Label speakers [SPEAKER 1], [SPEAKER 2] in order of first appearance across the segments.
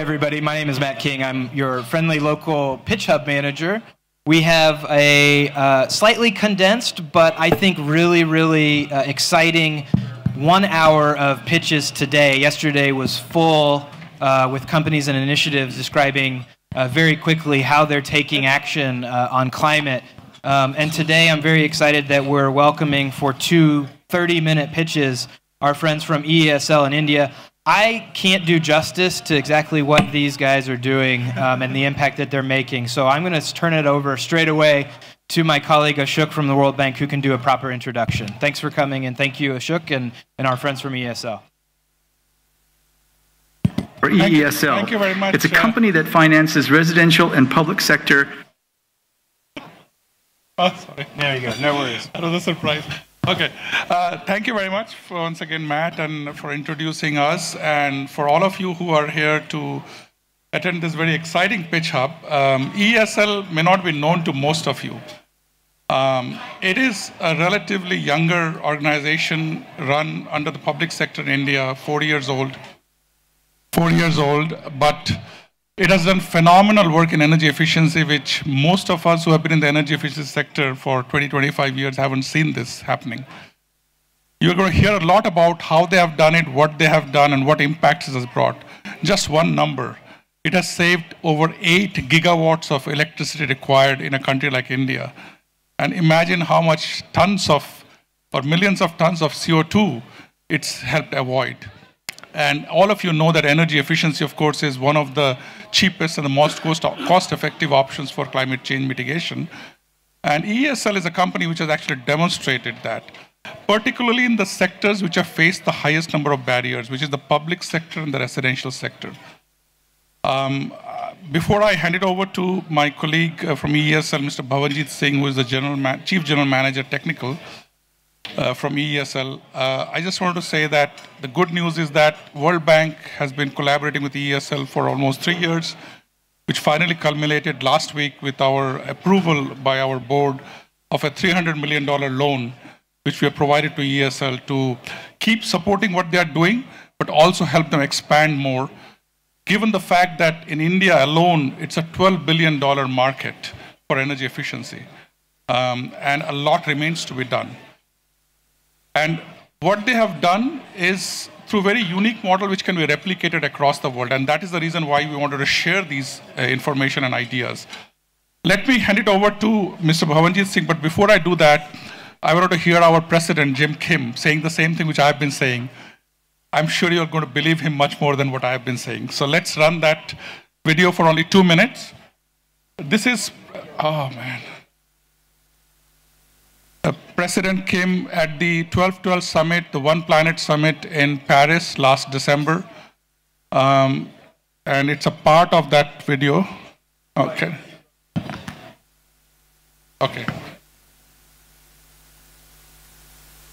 [SPEAKER 1] everybody. My name is Matt King. I'm your friendly local Pitch Hub manager. We have a slightly condensed, but I think really exciting 1 hour of pitches today. Yesterday was full with companies and initiatives describing very quickly how they're taking action on climate. And today I'm very excited that we're welcoming for 2 30-minute pitches our friends from EESL in India. I can't do justice to exactly what these guys are doing and the impact that they're making. So I'm going to turn it over straight away to my colleague Ashok from the World Bank, who can do a proper introduction. Thanks for coming, and thank you, Ashok, and our friends from EESL.
[SPEAKER 2] For EESL,
[SPEAKER 3] thank you very much.
[SPEAKER 2] It's a company that finances residential and public sector.
[SPEAKER 3] Oh, sorry.
[SPEAKER 1] There you go. No worries.
[SPEAKER 3] That was a surprise. Okay. Thank you very much for, once again, Matt, and for introducing us, and for all of you who are here to attend this very exciting Pitch Hub. EESL may not be known to most of you. It is a relatively younger organization run under the public sector in India, 4 years old. 4 years old, but it has done phenomenal work in energy efficiency, which most of us who have been in the energy efficiency sector for 20, 25 years haven't seen this happening. You're going to hear a lot about how they have done it, what they have done, and what impacts it has brought. Just one number. It has saved over 8 gigawatts of electricity required in a country like India. And imagine how much tons of, or millions of tons of CO2 it's helped avoid. And all of you know that energy efficiency, of course, is one of the cheapest and the most cost-effective options for climate change mitigation. And EESL is a company which has actually demonstrated that, particularly in the sectors which have faced the highest number of barriers, which is the public sector and the residential sector. Before I hand it over to my colleague from EESL, Mr. Bhavanjit Singh, who is the Chief General Manager Technical, from EESL, I just wanted to say that the good news is that World Bank has been collaborating with EESL for almost 3 years, which finally culminated last week with our approval by our board of a $300 million loan, which we have provided to EESL to keep supporting what they are doing, but also help them expand more, given the fact that in India alone, it's a $12 billion market for energy efficiency, and a lot remains to be done. And what they have done is through a very unique model which can be replicated across the world. And that is the reason why we wanted to share these information and ideas. Let me hand it over to Mr. Bhavanjit Singh. But before I do that, I wanted to hear our president, Jim Kim, saying the same thing which I've been saying. I'm sure you're going to believe him much more than what I've been saying. So let's run that video for only 2 minutes. This is, oh man. President Kim at the 12/12 Summit, the One Planet Summit in Paris last December. And it's a part of that video. Okay. Okay.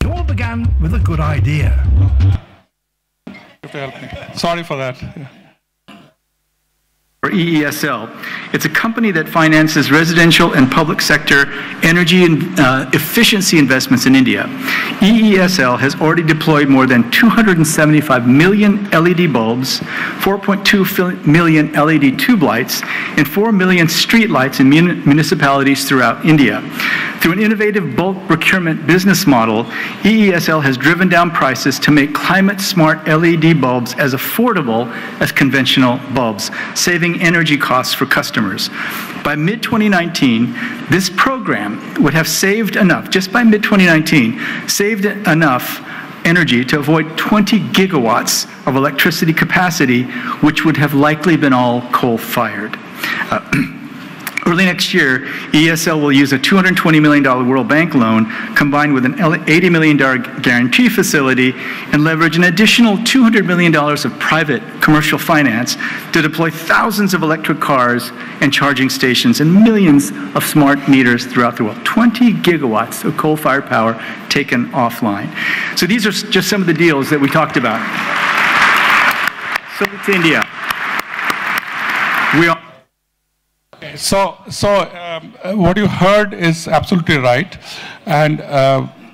[SPEAKER 4] It all began with a good idea.
[SPEAKER 3] You have to help me. Sorry for that. Yeah.
[SPEAKER 2] For EESL, it's a company that finances residential and public sector energy and efficiency investments in India. EESL has already deployed more than 275 million LED bulbs, 4.2 million LED tube lights, and 4 million street lights in municipalities throughout India. Through an innovative bulk procurement business model, EESL has driven down prices to make climate-smart LED bulbs as affordable as conventional bulbs, saving energy costs for customers. By mid-2019, this program would have saved enough, just by mid-2019, saved enough energy to avoid 20 gigawatts of electricity capacity, which would have likely been all coal-fired. Early next year, EESL will use a $220 million World Bank loan combined with an $80 million guarantee facility and leverage an additional $200 million of private commercial finance to deploy thousands of electric cars and charging stations and millions of smart meters throughout the world. 20 gigawatts of coal-fired power taken offline. So these are just some of the deals that we talked about. So it's India. We are
[SPEAKER 3] So what you heard is absolutely right, and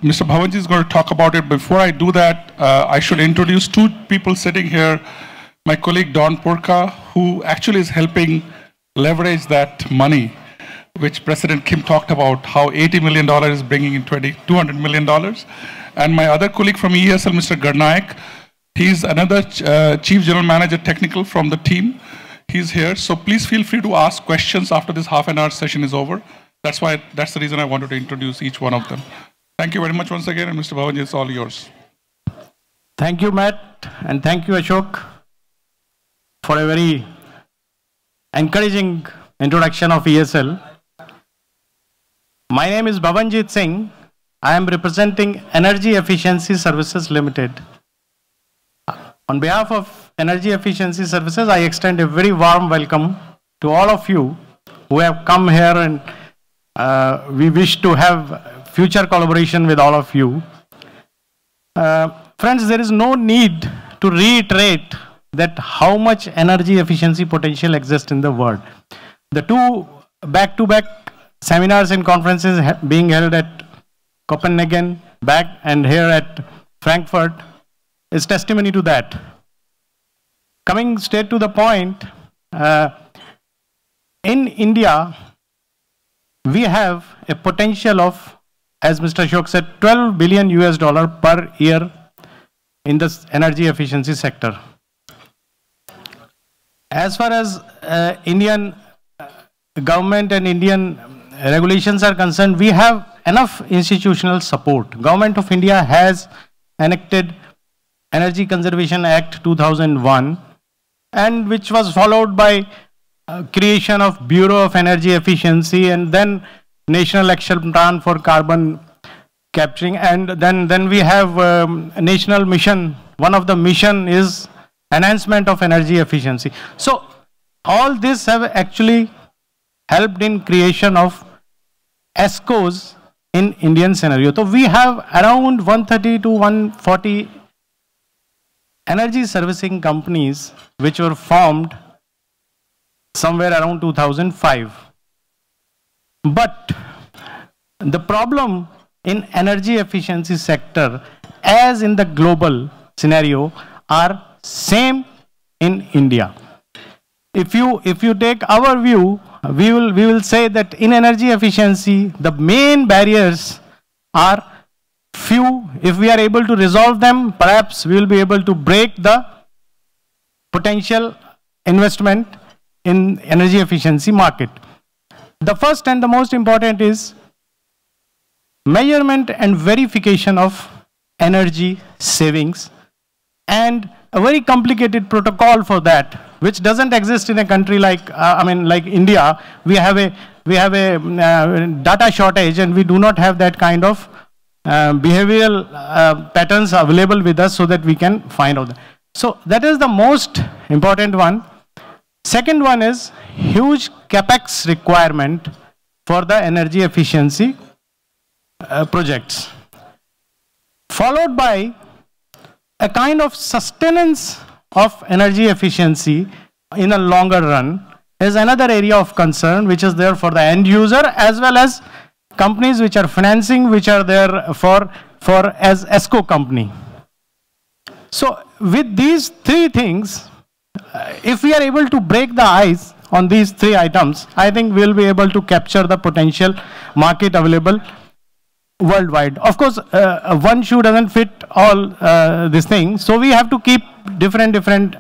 [SPEAKER 3] Mr. Bhavanji is going to talk about it. Before I do that, I should introduce 2 people sitting here, my colleague Don Porca, who actually is helping leverage that money, which President Kim talked about, how $80 million is bringing in $200 million. And my other colleague from EESL, Mr. Garnaik, he's another Chief General Manager Technical from the team. He's here, so please feel free to ask questions after this half-an-hour session is over. That's the reason I wanted to introduce each one of them. Thank you very much once again, and Mr. Bhavanji, it's all yours.
[SPEAKER 5] Thank you, Matt, and thank you, Ashok, for a very encouraging introduction of ESL. My name is Bhavanjit Singh. I am representing Energy Efficiency Services Limited. On behalf of Energy Efficiency Services, I extend a very warm welcome to all of you who have come here, and we wish to have future collaboration with all of you. Friends, there is no need to reiterate that how much energy efficiency potential exists in the world. The two back-to-back seminars and conferences being held at Copenhagen and here at Frankfurt is testimony to that. Coming straight to the point, in India, we have a potential of, as Mr. Ashok said, $12 billion per year in the energy efficiency sector. As far as Indian government and Indian regulations are concerned, we have enough institutional support. Government of India has enacted Energy Conservation Act 2001, and which was followed by creation of Bureau of Energy Efficiency, and then National Action Plan for Carbon Capturing, and then we have a national mission. One of the mission is enhancement of energy efficiency. So all this have actually helped in creation of ESCOs in Indian scenario. So we have around 130 to 140 energy servicing companies which were formed somewhere around 2005. But the problem in energy efficiency sector, as in the global scenario, are same in India. If you take our view, we will say that in energy efficiency, the main barriers are few. If we are able to resolve them, perhaps we will be able to break the potential investment in energy efficiency market. The first and the most important is measurement and verification of energy savings, and a very complicated protocol for that, which doesn't exist in a country like like India. We have a data shortage, and we do not have that kind of behavioral patterns available with us so that we can find out. So that is the most important one. Second one is huge capex requirement for the energy efficiency projects, followed by a kind of sustenance of energy efficiency in a longer run is another area of concern, which is there for the end user as well as companies which are financing, which are there for as ESCO company. So with these three things, if we are able to break the ice on these three items, I think we'll be able to capture the potential market available worldwide. Of course, one shoe doesn't fit all this thing, so we have to keep different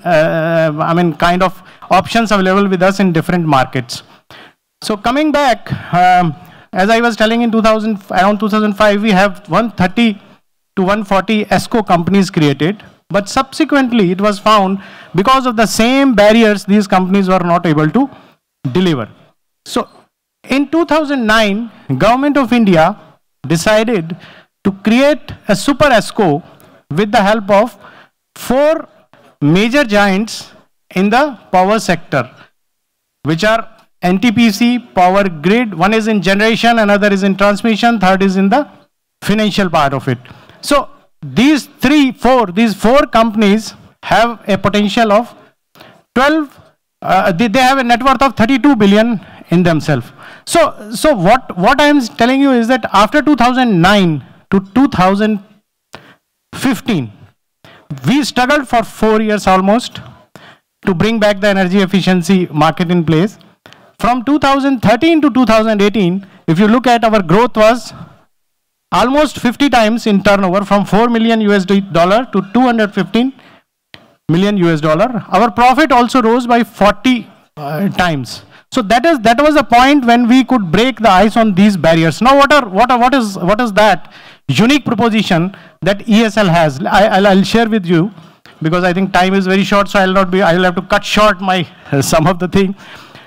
[SPEAKER 5] kind of options available with us in different markets. So coming back, as I was telling, in around 2005, we have 130 to 140 ESCO companies created, but subsequently it was found because of the same barriers these companies were not able to deliver. So in 2009, Government of India decided to create a super ESCO with the help of 4 major giants in the power sector, which are NTPC, Power Grid. One is in generation, another is in transmission, third is in the financial part of it. So these 4 companies have a potential of 12, they have a net worth of 32 billion in themselves. So what I am telling you is that after 2009 to 2015, we struggled for 4 years almost. to bring back the energy efficiency market in place. From 2013 to 2018, if you look at our growth was almost 50 times in turnover, from $4 million to 215 million US dollar. Our profit also rose by 40 times. So that was a point when we could break the ice on these barriers. Now what is that unique proposition that ESL has? I'll share with you, because I think time is very short, so I'll have to cut short my some of the thing.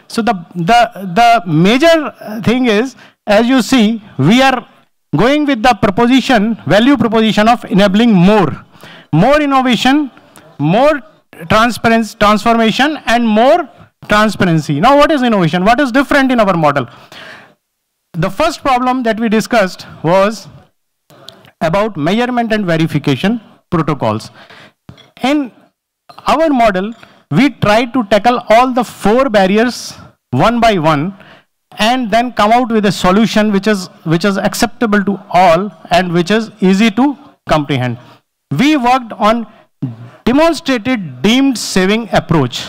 [SPEAKER 5] So the major thing is, as you see, we are going with the value proposition of enabling more innovation, more transformation, and more transparency. Now, what is innovation? What is different in our model? The first problem that we discussed was about measurement and verification protocols. In our model, we tried to tackle all the 4 barriers one by one, and then come out with a solution which is acceptable to all and which is easy to comprehend. We worked on demonstrated deemed saving approach.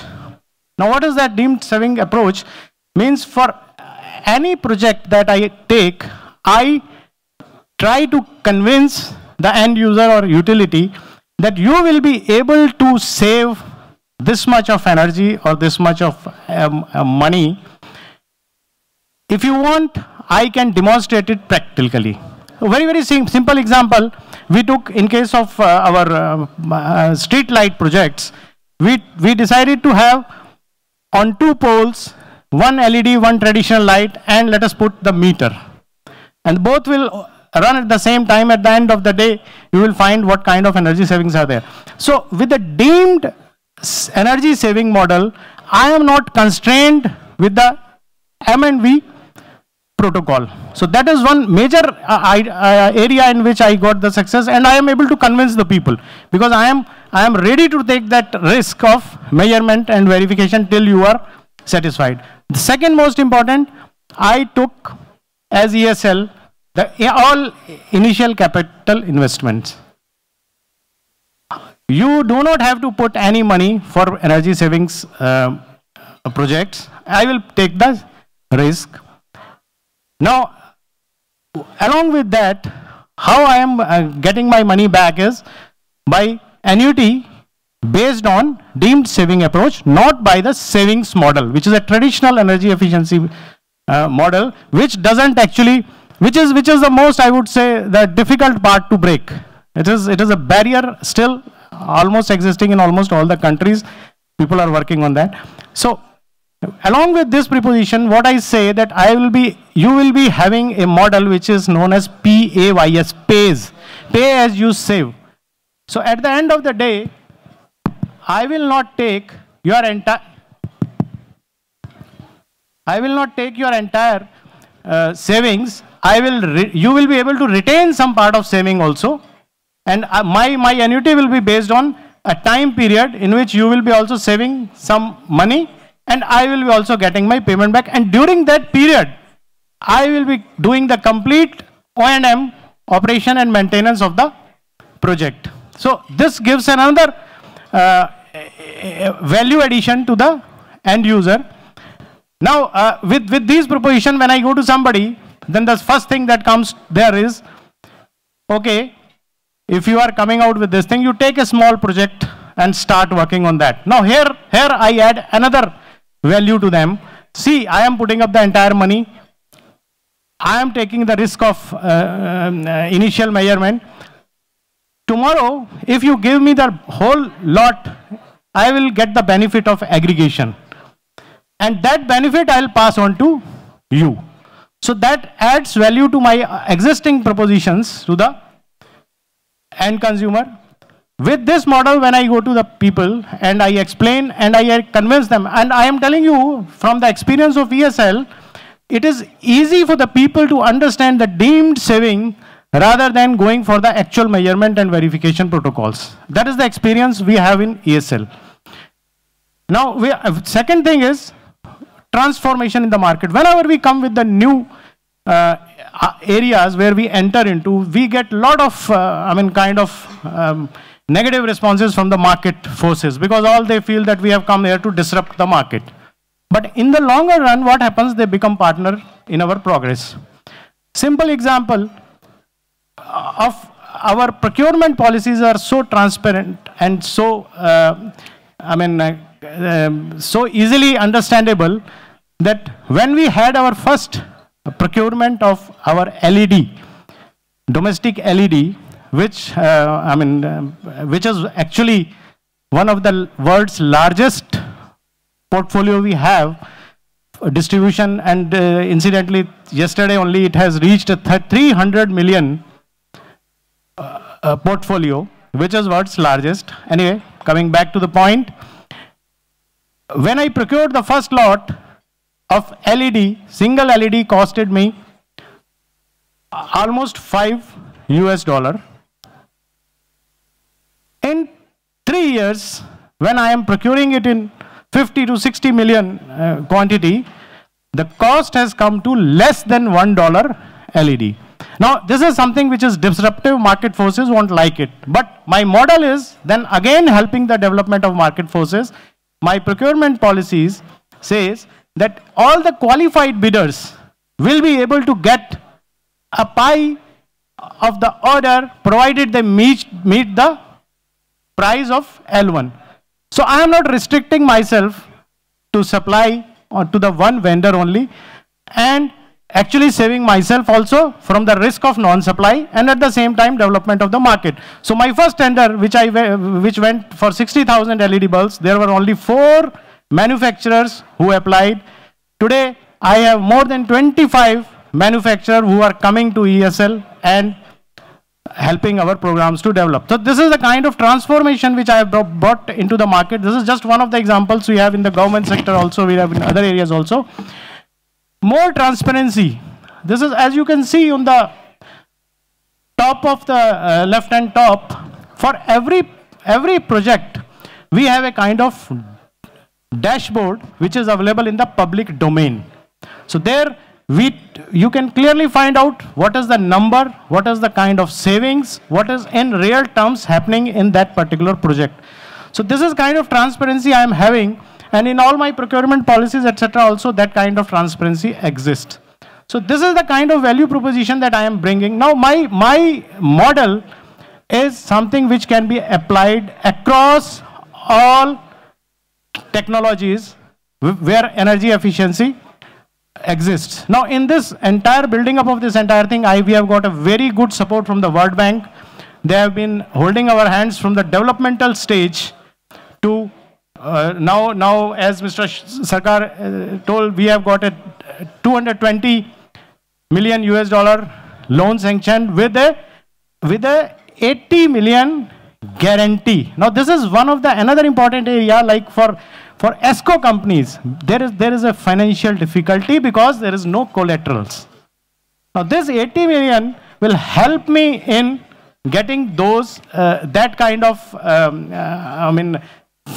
[SPEAKER 5] Now, what is that deemed saving approach? Means for any project that I take, I try to convince the end user or utility that you will be able to save this much of energy or this much of money. If you want, I can demonstrate it practically. A very simple example we took in case of our street light projects. We decided to have on 2 poles, 1 LED, 1 traditional light, and let us put the meter. And both will run at the same time. At the end of the day, you will find what kind of energy savings are there. So with the deemed energy saving model, I am not constrained with the M&V protocol. So that is one major area in which I got the success, and I am able to convince the people, because I am ready to take that risk of measurement and verification till you are satisfied. The second most important, I took as ESL all initial capital investments. You do not have to put any money for energy savings projects. I will take the risk. Now, along with that, how I am getting my money back is by annuity based on deemed saving approach, not by the savings model, which is a traditional energy efficiency model, which doesn't actually, which is the most, I would say, the difficult part to break. It is a barrier still almost existing in almost all the countries. People are working on that. So along with this proposition, what I say that you will be having a model which is known as PAYS, pay as you save. So at the end of the day, I will not take your entire savings. You will be able to retain some part of saving also, and my annuity will be based on a time period in which you will be also saving some money, and I will be also getting my payment back. And during that period, I will be doing the complete O&M, operation and maintenance of the project. So this gives another value addition to the end user. Now, with these proposition, when I go to somebody, then the first thing that comes there is, okay, if you are coming out with this thing, you take a small project and start working on that. Now here I add another value to them. See, I am putting up the entire money. I am taking the risk of initial measurement. Tomorrow, if you give me the whole lot, I will get the benefit of aggregation. And that benefit I will pass on to you. So that adds value to my existing propositions to the end consumer. With this model, when I go to the people and I explain and I convince them, and I am telling you from the experience of ESL, it is easy for the people to understand the deemed saving rather than going for the actual measurement and verification protocols. That is the experience we have in ESL. Now, second thing is transformation in the market. Whenever we come with the new areas where we enter into, we get a lot of, negative responses from the market forces, because all they feel that we have come here to disrupt the market. But in the longer run, what happens? They become partner in our progress. Simple example of our procurement policies are so transparent and so, so easily understandable that when we had our first procurement of our LED, domestic LED, which which is actually one of the world's largest portfolio we have, distribution, and incidentally, yesterday only it has reached a 300 million portfolio, which is world's largest. Anyway, coming back to the point, when I procured the first lot of LED, single LED costed me almost $5 US. In 3 years, when I am procuring it in 50 to 60 million quantity, the cost has come to less than $1 LED. Now, this is something which is disruptive. Market forces won't like it. But my model is then again helping the development of market forces. My procurement policies says that all the qualified bidders will be able to get a pie of the order provided they meet the price of L1. So I am not restricting myself to supply or to the one vendor only, and actually saving myself also from the risk of non-supply, and at the same time development of the market. So my first tender, which went for 60,000 LED bulbs, there were only 4 manufacturers who applied. Today I have more than 25 manufacturers who are coming to EESL and helping our programs to develop. So this is the kind of transformation which I have brought into the market. This is just one of the examples we have in the government sector also, we have in other areas also. More transparency. This is, as you can see on the top of the left-hand top, for every project, we have a kind of dashboard which is available in the public domain. So there, you can clearly find out what is the number, what is the kind of savings, what is in real terms happening in that particular project. So this is kind of transparency I am having, and in all my procurement policies, etc. also that kind of transparency exists. So this is the kind of value proposition that I am bringing. Now my model is something which can be applied across all technologies where energy efficiency exists. Now in this entire building up of this entire thing, we have got a very good support from the World Bank. They have been holding our hands from the developmental stage to now as Mr. Sarkar told, we have got a 220 million US loan sanctioned with a 80 million guarantee. Now this is one of the another important area, like for ESCO companies, there is a financial difficulty because there is no collaterals. Now this 80 million will help me in getting those that kind of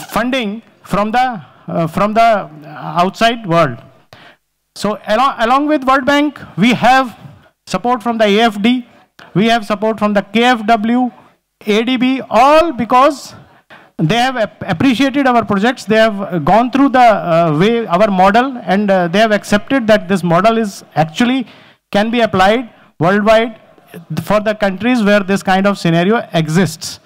[SPEAKER 5] funding from the outside world. So along with World Bank, we have support from the AFD, we have support from the KFW, ADB, all because they have appreciated our projects. They have gone through the way our model, and they have accepted that this model is actually can be applied worldwide for the countries where this kind of scenario exists.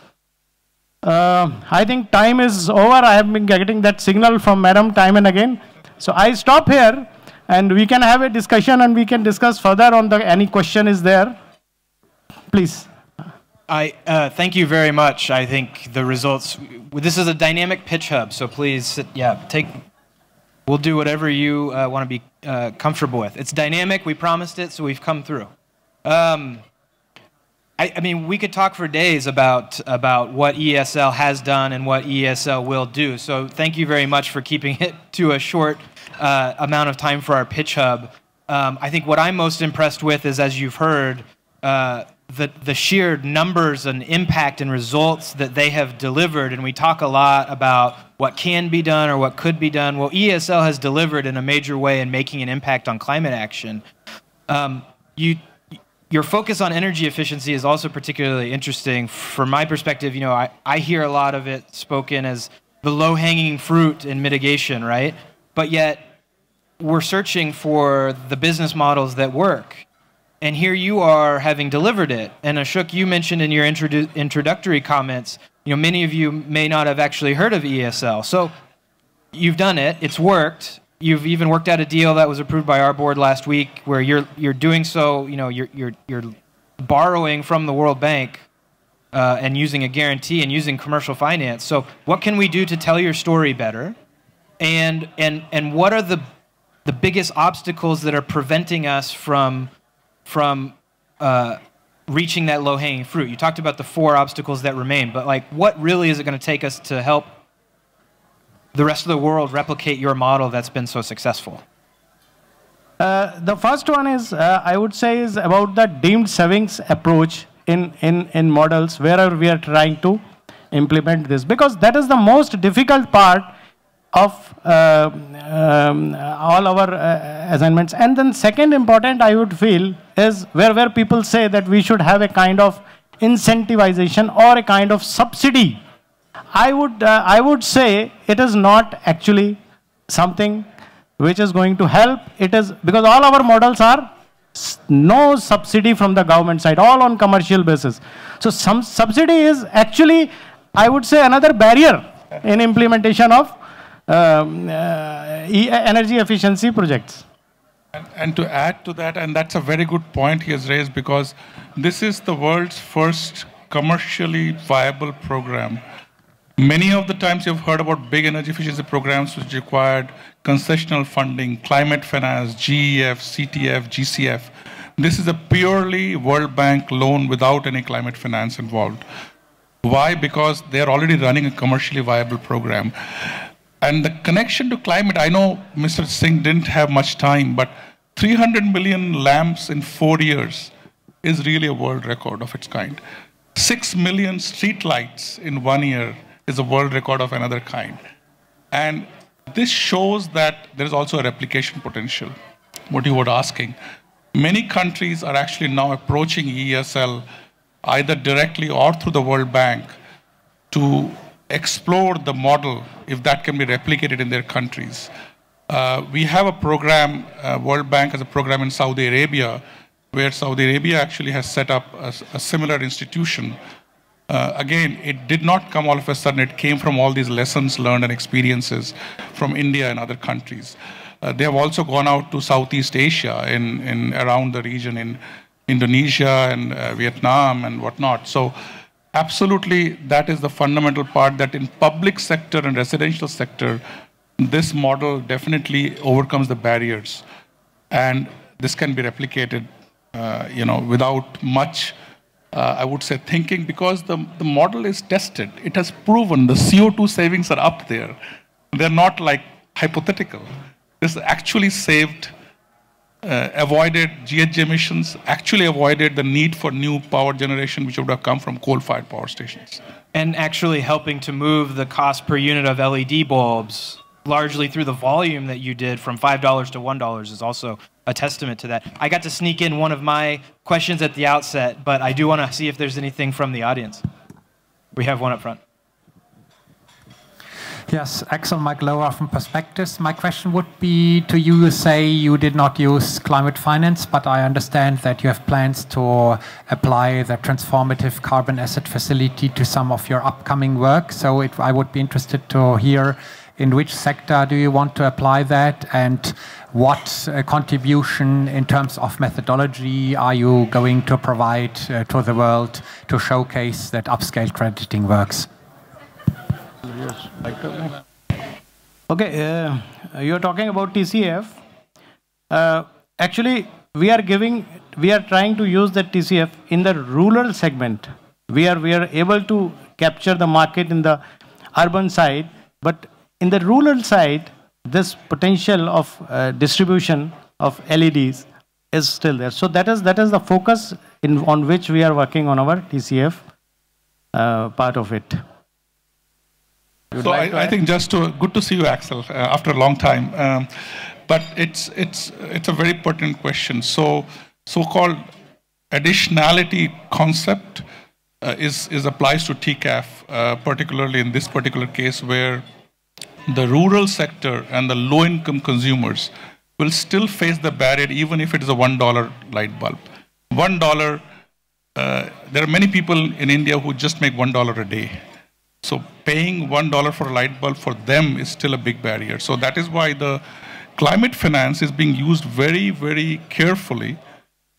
[SPEAKER 5] I think time is over. I have been getting that signal from Madam time and again. So I stop here, and we can have a discussion, and we can discuss further on any question is there. Please.
[SPEAKER 1] Thank you very much. I think the results, this is a dynamic pitch hub, so please, we'll do whatever you want to be comfortable with. It's dynamic, we promised it, so we've come through. I mean, we could talk for days about what EESL has done and what EESL will do, so thank you very much for keeping it to a short amount of time for our pitch hub. I think what I'm most impressed with is, as you've heard, the sheer numbers and impact and results that they have delivered, and we talk a lot about what can be done or what could be done. Well, EESL has delivered in a major way in making an impact on climate action. your focus on energy efficiency is also particularly interesting. From my perspective, I hear a lot of it spoken as the low-hanging fruit in mitigation, right? But yet, we're searching for the business models that work. And here you are having delivered it. And Ashok, you mentioned in your introductory comments, many of you may not have actually heard of EESL. So you've done it, it's worked. You've even worked out a deal that was approved by our board last week where you're doing so, you're borrowing from the World Bank and using a guarantee and using commercial finance. So what can we do to tell your story better? And what are the biggest obstacles that are preventing us from reaching that low-hanging fruit? You talked about the 4 obstacles that remain, but what really is it going to take us to help the rest of the world replicate your model that's been so successful?
[SPEAKER 5] The first one is, I would say, is about the deemed savings approach in models wherever we are trying to implement this, because that is the most difficult part of all our assignments. And then second important, I would feel, is where people say that we should have a kind of incentivization or a kind of subsidy. I would say it is not actually something which is going to help. It is because all our models are no subsidy from the government side, all on commercial basis. So some subsidy is actually, I would say, another barrier in implementation of energy efficiency projects.
[SPEAKER 3] And to add to that, and that's a very good point he has raised, because this is the world's first commercially viable program. Many of the times you've heard about big energy efficiency programs which required concessional funding, climate finance, GEF, CTF, GCF. This is a purely World Bank loan without any climate finance involved. Why? Because they're already running a commercially viable program. And the connection to climate, I know Mr. Singh didn't have much time, but 300 million lamps in 4 years is really a world record of its kind. 6 million street lights in 1 year is a world record of another kind. And this shows that there is also a replication potential, what you were asking. Many countries are actually now approaching EESL either directly or through the World Bank to explore the model, if that can be replicated in their countries. We have a program, World Bank has a program in Saudi Arabia, where Saudi Arabia actually has set up a similar institution. Again, it did not come all of a sudden. It came from all these lessons learned and experiences from India and other countries. They have also gone out to Southeast Asia, in around the region, in Indonesia and Vietnam and whatnot. So absolutely, that is the fundamental part, that in public sector and residential sector, this model definitely overcomes the barriers. And this can be replicated, without much, I would say, thinking, because the model is tested. It has proven the CO2 savings are up there. They're not like hypothetical. This actually saved, avoided GHG emissions, actually avoided the need for new power generation, which would have come from coal-fired power stations.
[SPEAKER 1] And actually helping to move the cost per unit of LED bulbs largely through the volume that you did from $5 to $1 is also a testament to that. I got to sneak in one of my questions at the outset, but I do want to see if there's anything from the audience. We have one up front.
[SPEAKER 6] Yes, Axel Mike Lower from Perspectives. My question would be to you. You say you did not use climate finance, but I understand that you have plans to apply the Transformative carbon asset facility to some of your upcoming work. So I would be interested to hear in which sector do you want to apply that, and what contribution in terms of methodology are you going to provide to the world to showcase that upscale crediting works?
[SPEAKER 5] Okay, you're talking about TCF. Actually, we are trying to use the TCF in the rural segment. We are able to capture the market in the urban side, but in the rural side, this potential of distribution of LEDs is still there. So that is the focus on which we are working on our TCF part of it.
[SPEAKER 3] So I think good to see you, Axel, after a long time. But it's a very pertinent question. So-called additionality concept applies to TCAF, particularly in this particular case where the rural sector and the low-income consumers will still face the barrier even if it is a $1 light bulb. $1, there are many people in India who just make $1 a day. So paying $1 for a light bulb for them is still a big barrier. So that is why the climate finance is being used very, very carefully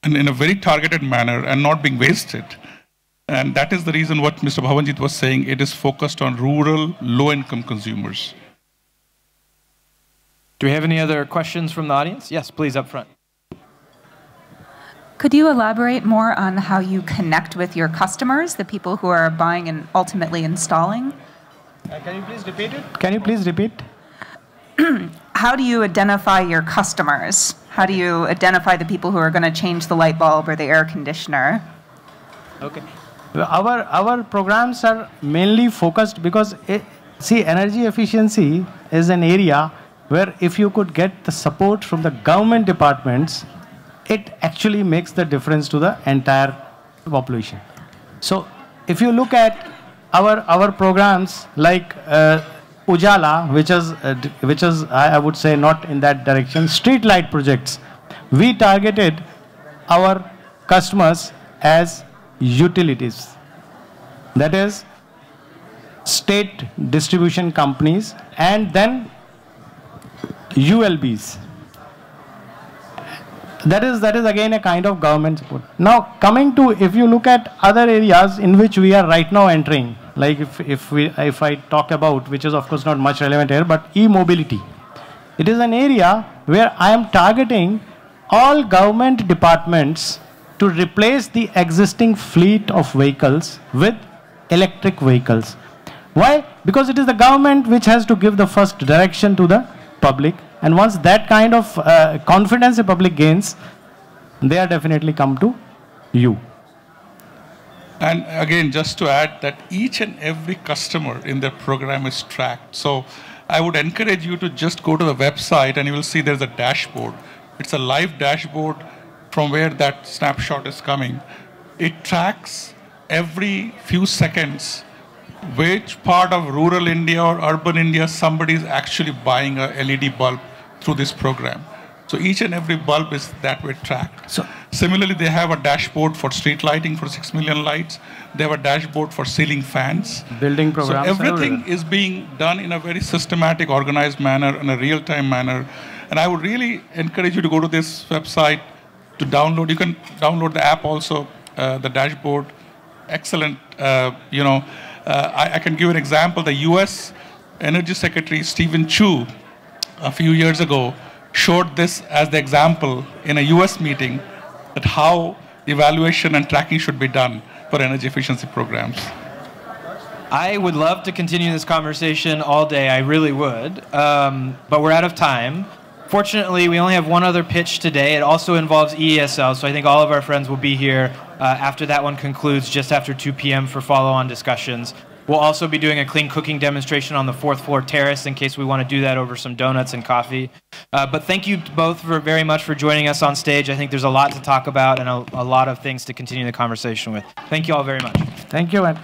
[SPEAKER 3] and in a very targeted manner and not being wasted. And that is the reason what Mr. Bhavanjit was saying, it is focused on rural, low-income consumers.
[SPEAKER 1] Do we have any other questions from the audience? Yes, please, up front.
[SPEAKER 7] Could you elaborate more on how you connect with your customers, the people who are buying and ultimately installing?
[SPEAKER 5] Can you please repeat it? Can you please repeat?
[SPEAKER 7] How do you identify your customers? How do you identify the people who are going to change the light bulb or the air conditioner?
[SPEAKER 5] Okay. Our programs are mainly focused because, see, energy efficiency is an area where if you could get the support from the government departments, it actually makes the difference to the entire population. So if you look at our programs like Ujala, which is I would say not in that direction, street light projects, we targeted our customers as utilities. That is state distribution companies and then ULBs. That is again a kind of government support. Now coming to, if you look at other areas in which we are right now entering, like if I talk about, which is of course not much relevant here, but e-mobility. It is an area where I am targeting all government departments to replace the existing fleet of vehicles with electric vehicles. Why? Because it is the government which has to give the first direction to the public, and once that kind of confidence the public gains, they are definitely come to you.
[SPEAKER 3] And again, just to add that each and every customer in their program is tracked. So I would encourage you to just go to the website and you will see there's a dashboard. It's a live dashboard from where that snapshot is coming. It tracks every few seconds which part of rural India or urban India somebody is actually buying a LED bulb through this program. So each and every bulb is that way tracked. So similarly, they have a dashboard for street lighting for 6 million lights. They have a dashboard for ceiling fans.
[SPEAKER 5] Building programs.
[SPEAKER 3] So everything is being done in a very systematic, organized manner, in a real-time manner. And I would really encourage you to go to this website to download. You can download the app also, the dashboard. Excellent, I can give an example. The US Energy Secretary Stephen Chu, a few years ago, showed this as the example in a US meeting that how evaluation and tracking should be done for energy efficiency programs.
[SPEAKER 1] I would love to continue this conversation all day, I really would, but we're out of time. Fortunately, we only have one other pitch today. It also involves EESL, so I think all of our friends will be here after that one concludes, just after 2 p.m. for follow-on discussions. We'll also be doing a clean cooking demonstration on the 4th floor terrace in case we want to do that over some donuts and coffee. But thank you both very much for joining us on stage. I think there's a lot to talk about and a lot of things to continue the conversation with. Thank you all very much.
[SPEAKER 5] Thank you, Ed.